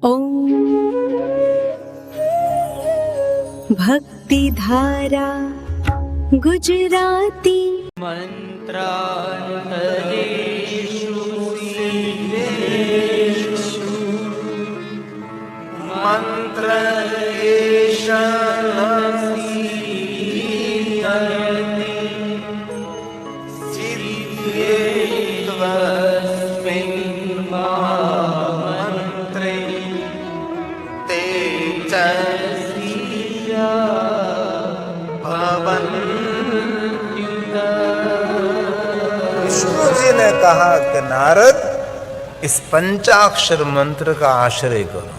ओम भक्ति धारा गुजराती मंत्रान्तरेषु सिद्धेषु मंत्रयेषामसीदयति सिद्ध्येत्वस्मिन् महामन्त्रे ते तेजस्विया विष्णु जी ने कहा कि नारद इस पंचाक्षर मंत्र का आश्रय करो।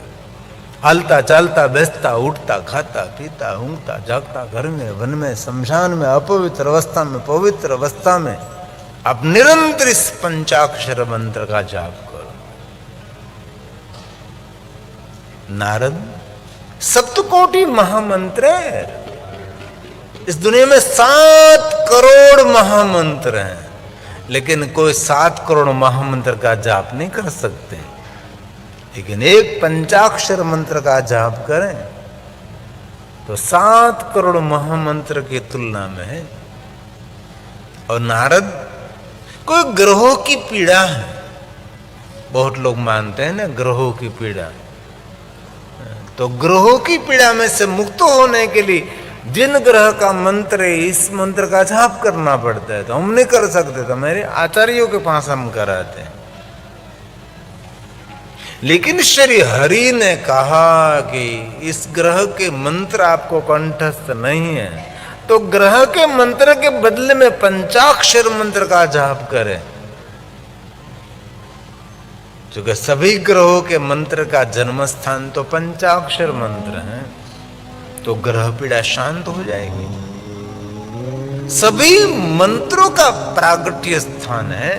हलता चलता बेचता उठता खाता पीता ऊँगता जागता घर में वन में शमशान में अपवित्र अवस्था में पवित्र अवस्था में आप निरंतर इस पंचाक्षर मंत्र का जाप करो। नारद सप्तकोटि महामंत्र है। इस दुनिया में 7 करोड़ महामंत्र हैं, लेकिन कोई 7 करोड़ महामंत्र का जाप नहीं कर सकते। लेकिन एक पंचाक्षर मंत्र का जाप करें तो 7 करोड़ महामंत्र की तुलना में है। और नारद कोई ग्रहों की पीड़ा है। बहुत लोग मानते हैं ना ग्रहों की पीड़ा, तो ग्रहों की पीड़ा में से मुक्त होने के लिए जिन ग्रह का मंत्र है इस मंत्र का जाप करना पड़ता है। तो हम नहीं कर सकते, तो मेरे आचार्यों के पास हम कराते हैं। लेकिन श्री हरि ने कहा कि इस ग्रह के मंत्र आपको कंठस्थ नहीं है, तो ग्रह के मंत्र के बदले में पंचाक्षर मंत्र का जाप करें। क्योंकि सभी ग्रहों के मंत्र का जन्म स्थान तो पंचाक्षर मंत्र है, तो ग्रह पीड़ा शांत हो जाएगी। सभी मंत्रों का प्रागट्य स्थान है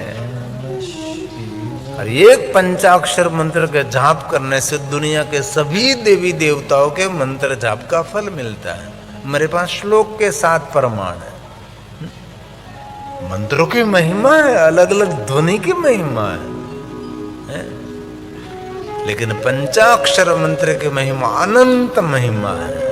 और एक पंचाक्षर मंत्र के जाप करने से दुनिया के सभी देवी देवताओं के मंत्र जाप का फल मिलता है। मेरे पास श्लोक के 7 प्रमाण है। मंत्रों की महिमा है, अलग अलग ध्वनि की महिमा है? लेकिन पंचाक्षर मंत्र की महिमा अनंत महिमा है।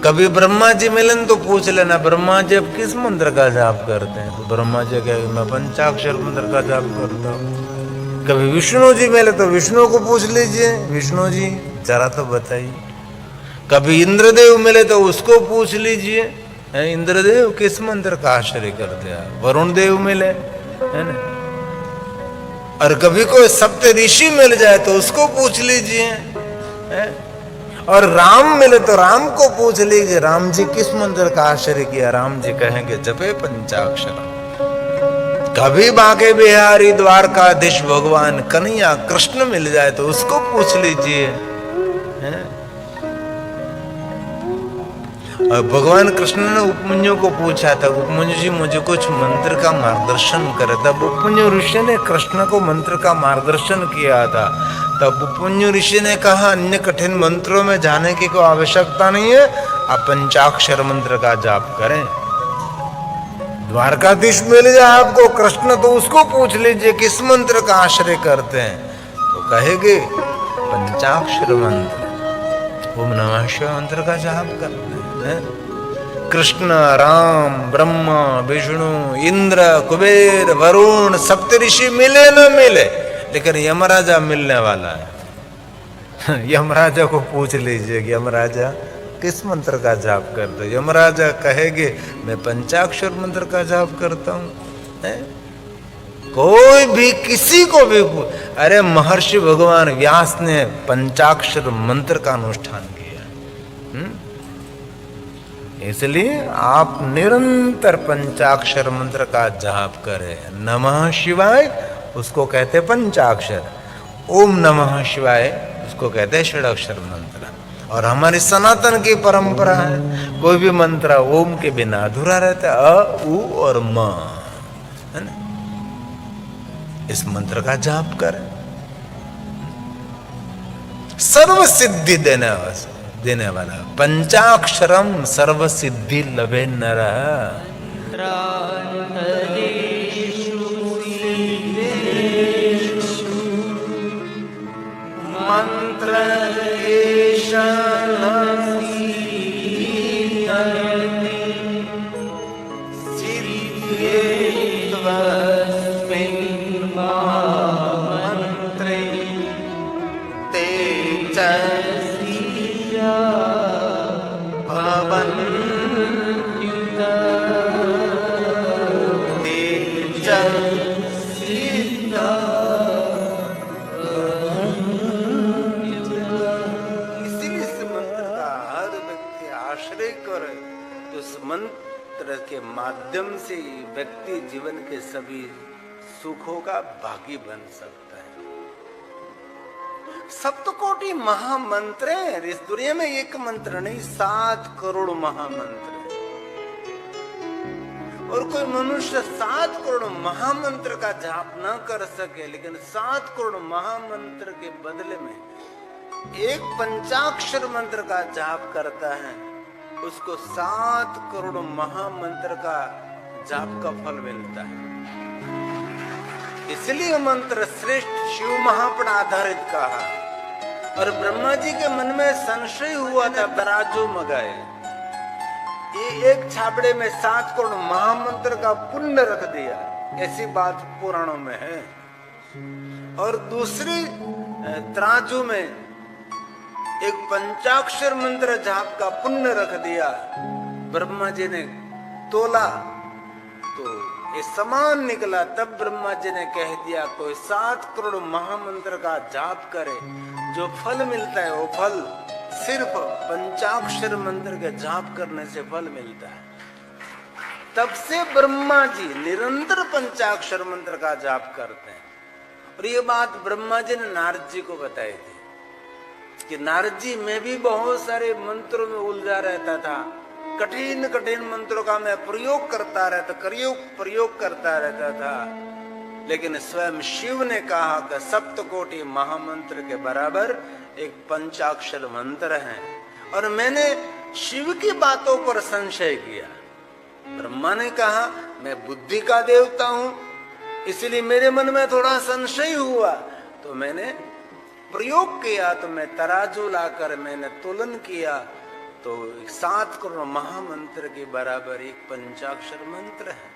कभी ब्रह्मा जी मिलन तो पूछ लेना, ब्रह्मा जी अब किस मंत्र का जाप करते हैं? तो ब्रह्मा जी कहेंगे मैं पंचाक्षर मंत्र का जाप करता हूँ। कभी विष्णु जी मिले तो विष्णु को पूछ लीजिए, विष्णु जी जरा तो बताइए। कभी इंद्रदेव मिले तो उसको पूछ लीजिए, इंद्रदेव किस मंत्र का आश्रय करते हैं? वरुण देव मिले है ना। और कभी कोई सप्त ऋषि मिल जाए तो उसको पूछ लीजिए। और राम मिले तो राम को पूछ लीजिए, राम जी किस मंत्र का आश्रय किया? राम जी कहेंगे जपे पंचाक्षर। कभी बांके बिहारी द्वारकाधीश भगवान कन्हैया कृष्ण मिल जाए तो उसको पूछ लीजिए। और भगवान कृष्ण ने उपमन्यु को पूछा था, उपमन्यु जी मुझे कुछ मंत्र का मार्गदर्शन करे। तब उपमन्यु ऋषि ने कृष्ण को मंत्र का मार्गदर्शन किया था। तब उपमन्यु ऋषि ने कहा अन्य कठिन मंत्रों में जाने की कोई आवश्यकता नहीं है, आप पंचाक्षर मंत्र का जाप करें। द्वारकाधीश मिल जाए आपको कृष्ण तो उसको पूछ लीजिए किस मंत्र का आश्रय करते हैं? तो कहेंगे पंचाक्षर मंत्र, ओम नमः शिवाय मंत्र का जाप करते हैं। कृष्ण, राम, ब्रह्मा, विष्णु, इंद्र, कुबेर, वरुण सप्तऋषि मिले न मिले, लेकिन यमराजा मिलने वाला है। यमराजा को पूछ लीजिए कि यमराजा किस मंत्र का जाप करते? यमराजा कहेंगे मैं पंचाक्षर मंत्र का जाप करता हूं। कोई भी किसी को भी अरे महर्षि भगवान व्यास ने पंचाक्षर मंत्र का अनुष्ठान किया। इसलिए आप निरंतर पंचाक्षर मंत्र का जाप करें। नमः शिवाय उसको कहते पंचाक्षर, ओम नमः शिवाय उसको कहते षडाक्षर मंत्र। और हमारी सनातन की परंपरा है कोई भी मंत्र ओम के बिना अधूरा रहता है। अ, उ और म है ना। इस मंत्र का जाप करें, सर्व सिद्धि देने वाला पंचाक्षरम सर्व सिद्धि लभे नरः। मंत्र मंत्रे ते भवन उस मंत्र के माध्यम से व्यक्ति जीवन के सभी सुखों का भागी बन सकता है। सप्तकोटि महामंत्र हैं इस दुनिया में, एक मंत्र नहीं 7 करोड़ महामंत्र हैं। और कोई मनुष्य 7 करोड़ महामंत्र का जाप न कर सके, लेकिन 7 करोड़ महामंत्र के बदले में एक पंचाक्षर मंत्र का जाप करता है, उसको 7 करोड़ महामंत्र का जाप का फल मिलता है। इसलिए मंत्र श्रेष्ठ शिव महा पर आधारित कहा। और ब्रह्मा जी के मन में संशय हुआ था, तराजू मंगाए, ये एक छाबड़े में 7 करोड़ महामंत्र का पुण्य रख दिया, ऐसी बात पुराणों में है। और दूसरी तराजू में एक पंचाक्षर मंत्र जाप का पुण्य रख दिया। ब्रह्मा जी ने तोला तो ये समान निकला। तब ब्रह्मा जी ने कह दिया कोई 7 करोड़ महामंत्र का जाप करे, जो फल मिलता है वो फल सिर्फ पंचाक्षर मंत्र के जाप करने से फल मिलता है। तब से ब्रह्मा जी निरंतर पंचाक्षर मंत्र का जाप करते हैं। और ये बात ब्रह्मा जी ने नारद जी को बताई थी कि नारद जी, मैं भी बहुत सारे मंत्रों में उलझा रहता था, कठिन कठिन मंत्रों का मैं प्रयोग करता रहता था, लेकिन स्वयं शिव ने कहा कि सप्तकोटि महामंत्र के बराबर एक पंचाक्षर मंत्र है। और मैंने शिव की बातों पर संशय किया। ब्रह्मा ने कहा मैं बुद्धि का देवता हूं, इसलिए मेरे मन में थोड़ा संशय हुआ, तो मैंने प्रयोग किया, तो मैं तराजू लाकर मैंने तुलन किया, तो 7 करोड़ महामंत्र के बराबर एक पंचाक्षर मंत्र है।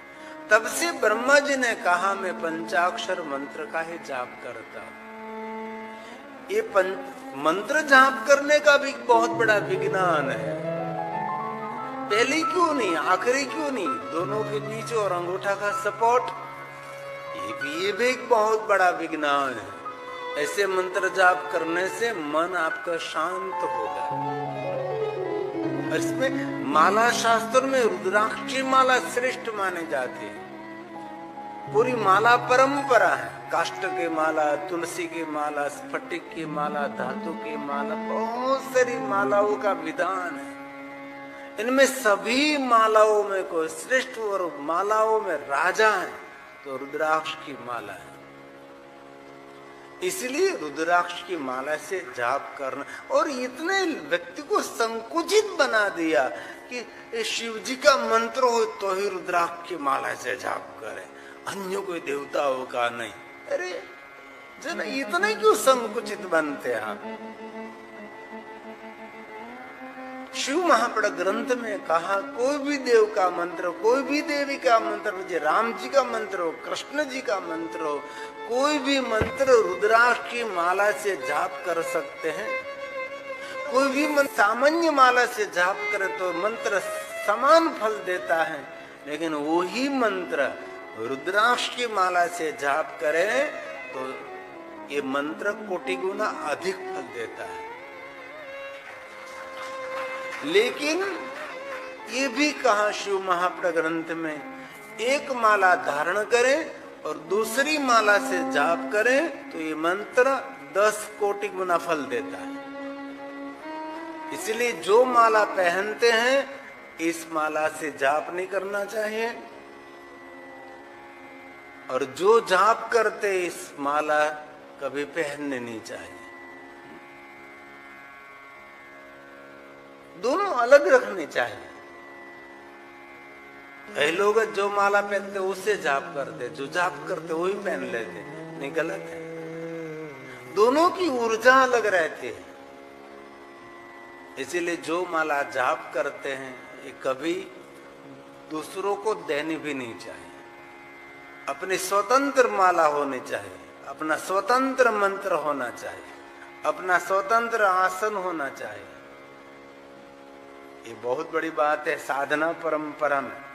तब से ब्रह्मा जी ने कहा मैं पंचाक्षर मंत्र का ही जाप करता हूं। ये मंत्र जाप करने का भी बहुत बड़ा विज्ञान है। पहले क्यों नहीं, आखिरी क्यों नहीं, दोनों के बीच और अंगूठा का सपोर्ट, ये भी एक बहुत बड़ा विज्ञान है। ऐसे मंत्र जाप करने से मन आपका शांत होगा। इसमें माला शास्त्र में रुद्राक्ष माला श्रेष्ठ माने जाती है। पूरी माला परंपरा है, काष्ठ की माला, तुलसी की माला, स्फटिक की माला, धातु की माला, बहुत सारी मालाओं का विधान है। इनमें सभी मालाओं में कोई श्रेष्ठ और मालाओं में राजा है तो रुद्राक्ष की माला है। इसलिए रुद्राक्ष की माला से जाप करना, और इतने व्यक्ति को संकुचित बना दिया कि शिव जी का मंत्र हो तो ही रुद्राक्ष की माला से जाप करे, अन्य कोई देवताओं का नहीं। अरे जन इतने क्यों संकुचित बनते हैं? शिव महापड़ ग्रंथ में कहा कोई भी देव का मंत्र, कोई भी देवी का मंत्र, मुझे राम जी का मंत्र हो, कृष्ण जी का मंत्र हो, कोई भी मंत्र रुद्राक्ष की माला से जाप कर सकते हैं। कोई भी मंत्र सामान्य माला से जाप करे तो मंत्र समान फल देता है, लेकिन वही मंत्र रुद्राक्ष की माला से जाप करे तो ये मंत्र कोटि गुना अधिक फल देता है। लेकिन ये भी कहा शिव महापड़ ग्रंथ में, एक माला धारण करें और दूसरी माला से जाप करें तो ये मंत्र 10 कोटि गुना फल देता है। इसलिए जो माला पहनते हैं इस माला से जाप नहीं करना चाहिए, और जो जाप करते इस माला कभी पहनने नहीं चाहिए। दोनों अलग रखने चाहिए। कई लोग जो माला पहनते उससे जाप करते, जो जाप करते वही पहन लेते, नहीं, गलत है। दोनों की ऊर्जा अलग रहती है। इसीलिए जो माला जाप करते हैं ये कभी दूसरों को देनी भी नहीं चाहिए। अपनी स्वतंत्र माला होनी चाहिए, अपना स्वतंत्र मंत्र होना चाहिए, अपना स्वतंत्र आसन होना चाहिए। ये बहुत बड़ी बात है साधना परंपरा में।